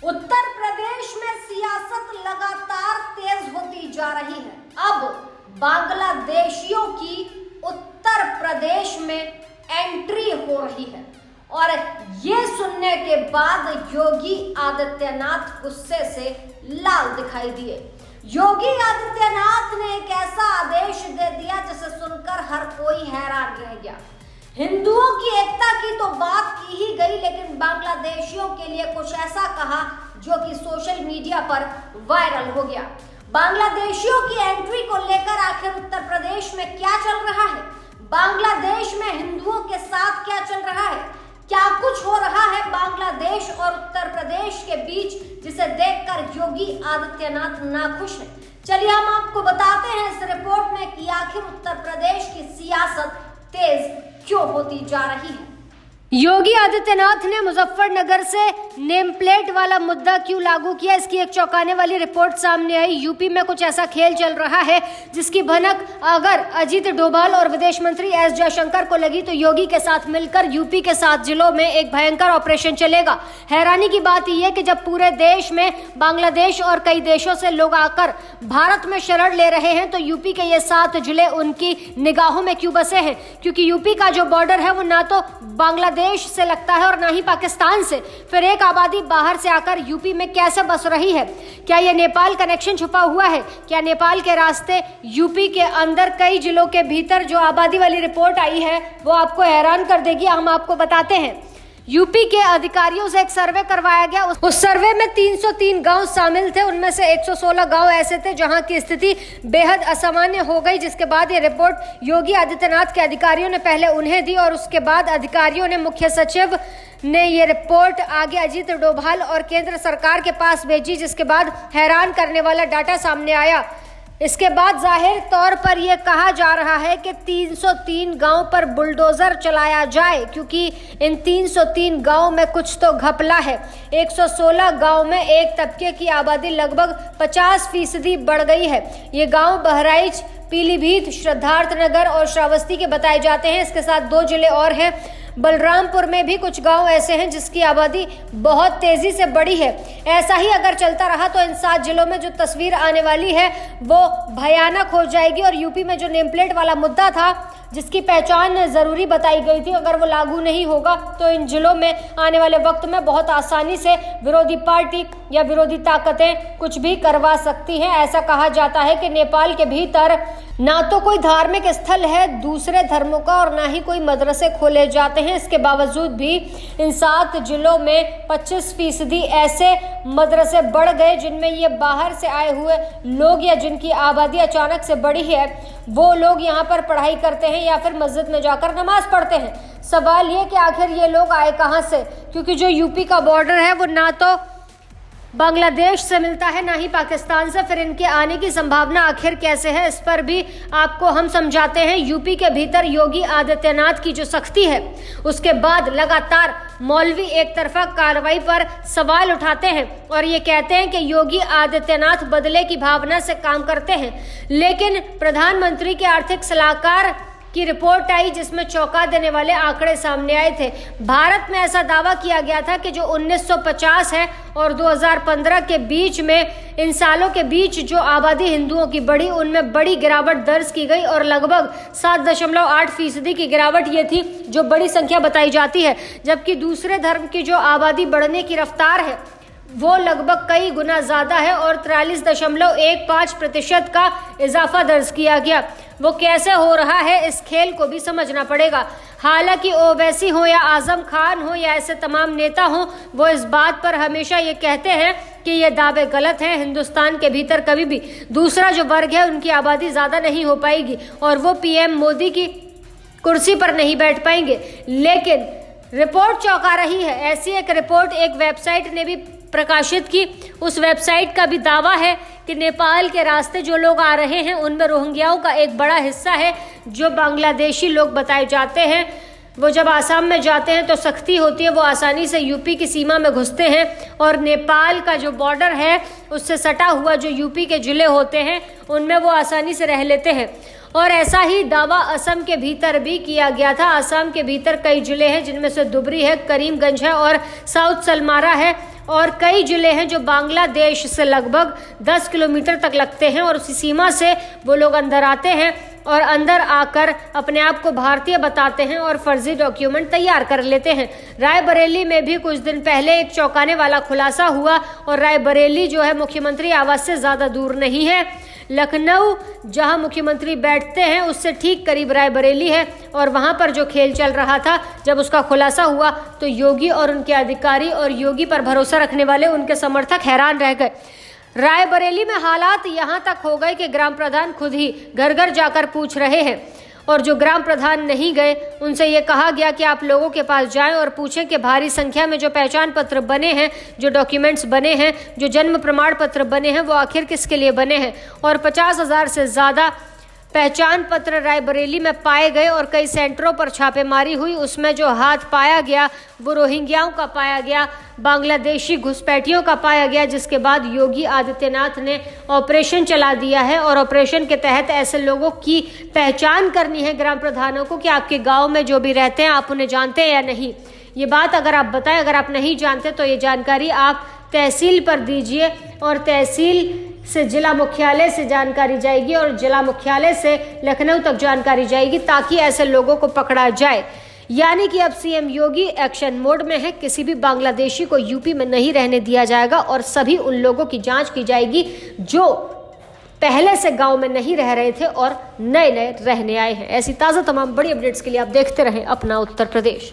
उत्तर प्रदेश में सियासत लगातार तेज होती जा रही है। अब बांग्लादेशियों की उत्तर प्रदेश में एंट्री हो रही है और ये सुनने के बाद योगी आदित्यनाथ गुस्से से लाल दिखाई दिए। योगी आदित्यनाथ ने एक ऐसा आदेश दे दिया जिसे सुनकर हर कोई हैरान रह गया। हिंदुओं की एकता की तो बात की ही गई, लेकिन बांग्लादेशियों के लिए कुछ ऐसा कहा जो कि सोशल मीडिया पर वायरल हो गया। बांग्लादेशियों की एंट्री को लेकर आखिर उत्तर प्रदेश में क्या चल रहा है, बांग्लादेश में हिंदुओं के साथ क्या चल रहा है, क्या कुछ हो रहा है बांग्लादेश और उत्तर प्रदेश के बीच, जिसे देखकर योगी आदित्यनाथ नाखुश हैं। चलिए हम आपको बताते हैं इस रिपोर्ट में कि आखिर उत्तर प्रदेश की सियासत तेज क्यों होती जा रही है। योगी आदित्यनाथ ने मुजफ्फरनगर से नेम प्लेट वाला मुद्दा क्यों लागू किया, इसकी एक चौंकाने वाली रिपोर्ट सामने आई। यूपी में कुछ ऐसा खेल चल रहा है जिसकी भनक अगर अजीत डोभाल और विदेश मंत्री एस जयशंकर को लगी तो योगी के साथ मिलकर यूपी के 7 जिलों में एक भयंकर ऑपरेशन चलेगा। हैरानी की बात यह कि जब पूरे देश में बांग्लादेश और कई देशों से लोग आकर भारत में शरण ले रहे हैं तो यूपी के ये 7 जिले उनकी निगाहों में क्यों बसे हैं, क्योंकि यूपी का जो बॉर्डर है वो ना तो बांग्लादेश से लगता है और ना ही पाकिस्तान से। फिर एक आबादी बाहर से आकर यूपी में कैसे बस रही है? क्या ये नेपाल कनेक्शन छुपा हुआ है? क्या नेपाल के रास्ते यूपी के अंदर कई जिलों के भीतर जो आबादी वाली रिपोर्ट आई है वो आपको हैरान कर देगी। हम आपको बताते हैं। यूपी के अधिकारियों से एक सर्वे करवाया गया। उस सर्वे में 303 गांव शामिल थे। उनमें से 116 गांव ऐसे थे जहां की स्थिति बेहद असामान्य हो गई, जिसके बाद ये रिपोर्ट योगी आदित्यनाथ के अधिकारियों ने पहले उन्हें दी और उसके बाद अधिकारियों ने मुख्य सचिव ने ये रिपोर्ट आगे अजीत डोभाल और केंद्र सरकार के पास भेजी, जिसके बाद हैरान करने वाला डाटा सामने आया। इसके बाद जाहिर तौर पर यह कहा जा रहा है कि 303 गांव पर बुलडोजर चलाया जाए, क्योंकि इन 303 गांव में कुछ तो घपला है। 116 गांव में एक तबके की आबादी लगभग 50% बढ़ गई है। ये गांव बहराइच, पीलीभीत, सिद्धार्थनगर और श्रावस्ती के बताए जाते हैं। इसके साथ 2 जिले और हैं। बलरामपुर में भी कुछ गांव ऐसे हैं जिसकी आबादी बहुत तेजी से बढ़ी है। ऐसा ही अगर चलता रहा तो इन 7 जिलों में जो तस्वीर आने वाली है वो भयानक हो जाएगी और यूपी में जो नेमप्लेट वाला मुद्दा था जिसकी पहचान जरूरी बताई गई थी, अगर वो लागू नहीं होगा तो इन जिलों में आने वाले वक्त में बहुत आसानी से विरोधी पार्टी या विरोधी ताकतें कुछ भी करवा सकती हैं। ऐसा कहा जाता है कि नेपाल के भीतर ना तो कोई धार्मिक स्थल है दूसरे धर्मों का और ना ही कोई मदरसे खोले जाते हैं। इसके बावजूद भी इन 7 जिलों में 25% ऐसे मदरसे बढ़ गए जिनमें ये बाहर से आए हुए लोग या जिनकी आबादी अचानक से बढ़ी है वो लोग यहाँ पर पढ़ाई करते हैं या फिर मस्जिद में जाकर नमाज पढ़ते हैं। सवाल ये कि आखिर ये लोग आए कहाँ से, क्योंकि जो यूपी का बॉर्डर है वो ना तो बांग्लादेश से मिलता है ना ही पाकिस्तान से। फिर इनके आने की संभावना आखिर कैसे है, इस पर भी आपको हम समझाते हैं। यूपी के भीतर योगी आदित्यनाथ की जो सख्ती है उसके बाद लगातार मौलवी एक तरफा कार्रवाई पर सवाल उठाते हैं और ये कहते हैं कि योगी आदित्यनाथ बदले की भावना से काम करते हैं। लेकिन प्रधानमंत्री के आर्थिक सलाहकार की रिपोर्ट आई जिसमें चौंका देने वाले आंकड़े सामने आए थे। भारत में ऐसा दावा किया गया था कि जो 1950 है और 2015 के बीच में, इन सालों के बीच जो आबादी हिंदुओं की बढ़ी उनमें बड़ी गिरावट दर्ज की गई और लगभग 7.8% की गिरावट ये थी जो बड़ी संख्या बताई जाती है। जबकि दूसरे धर्म की जो आबादी बढ़ने की रफ्तार है वो लगभग कई गुना ज्यादा है और 43.15% का इजाफा दर्ज किया गया। वो कैसे हो रहा है इस खेल को भी समझना पड़ेगा। हालांकि ओवैसी हो या आजम खान हो या ऐसे तमाम नेता हो, वो इस बात पर हमेशा ये कहते हैं कि ये दावे गलत हैं। हिंदुस्तान के भीतर कभी भी दूसरा जो वर्ग है उनकी आबादी ज्यादा नहीं हो पाएगी और वो पीएम मोदी की कुर्सी पर नहीं बैठ पाएंगे। लेकिन रिपोर्ट चौंका रही है। ऐसी एक रिपोर्ट एक वेबसाइट ने भी प्रकाशित की। उस वेबसाइट का भी दावा है कि नेपाल के रास्ते जो लोग आ रहे हैं उनमें रोहिंग्याओं का एक बड़ा हिस्सा है। जो बांग्लादेशी लोग बताए जाते हैं वो जब आसाम में जाते हैं तो सख्ती होती है, वो आसानी से यूपी की सीमा में घुसते हैं और नेपाल का जो बॉर्डर है उससे सटा हुआ जो यूपी के जिले होते हैं उनमें वो आसानी से रह लेते हैं। और ऐसा ही दावा असम के भीतर भी किया गया था। असम के भीतर कई जिले हैं जिनमें से दुबरी है, करीमगंज है और साउथ सलमारा है और कई जिले हैं जो बांग्लादेश से लगभग 10 किलोमीटर तक लगते हैं और उसी सीमा से वो लोग अंदर आते हैं और अंदर आकर अपने आप को भारतीय बताते हैं और फर्जी डॉक्यूमेंट तैयार कर लेते हैं। रायबरेली में भी कुछ दिन पहले एक चौंकाने वाला खुलासा हुआ और रायबरेली जो है मुख्यमंत्री आवास से ज़्यादा दूर नहीं है। लखनऊ जहां मुख्यमंत्री बैठते हैं उससे ठीक करीब रायबरेली है और वहां पर जो खेल चल रहा था, जब उसका खुलासा हुआ तो योगी और उनके अधिकारी और योगी पर भरोसा रखने वाले उनके समर्थक हैरान रह गए। रायबरेली में हालात यहां तक हो गए कि ग्राम प्रधान खुद ही घर घर जाकर पूछ रहे हैं और जो ग्राम प्रधान नहीं गए उनसे ये कहा गया कि आप लोगों के पास जाएं और पूछें कि भारी संख्या में जो पहचान पत्र बने हैं, जो डॉक्यूमेंट्स बने हैं, जो जन्म प्रमाण पत्र बने हैं, वो आखिर किसके लिए बने हैं। और 50,000 से ज़्यादा पहचान पत्र रायबरेली में पाए गए और कई सेंटरों पर छापेमारी हुई। उसमें जो हाथ पाया गया वो रोहिंग्याओं का पाया गया, बांग्लादेशी घुसपैठियों का पाया गया, जिसके बाद योगी आदित्यनाथ ने ऑपरेशन चला दिया है और ऑपरेशन के तहत ऐसे लोगों की पहचान करनी है ग्राम प्रधानों को कि आपके गांव में जो भी रहते हैं आप उन्हें जानते हैं या नहीं। ये बात अगर आप बताएं, अगर आप नहीं जानते तो ये जानकारी आप तहसील पर दीजिए और तहसील से जिला मुख्यालय से जानकारी जाएगी और जिला मुख्यालय से लखनऊ तक जानकारी जाएगी ताकि ऐसे लोगों को पकड़ा जाए। यानी कि अब सीएम योगी एक्शन मोड में है। किसी भी बांग्लादेशी को यूपी में नहीं रहने दिया जाएगा और सभी उन लोगों की जांच की जाएगी जो पहले से गांव में नहीं रह रहे थे और नए नए रहने आए हैं। ऐसी ताज़ा तमाम बड़ी अपडेट्स के लिए आप देखते रहें अपना उत्तर प्रदेश।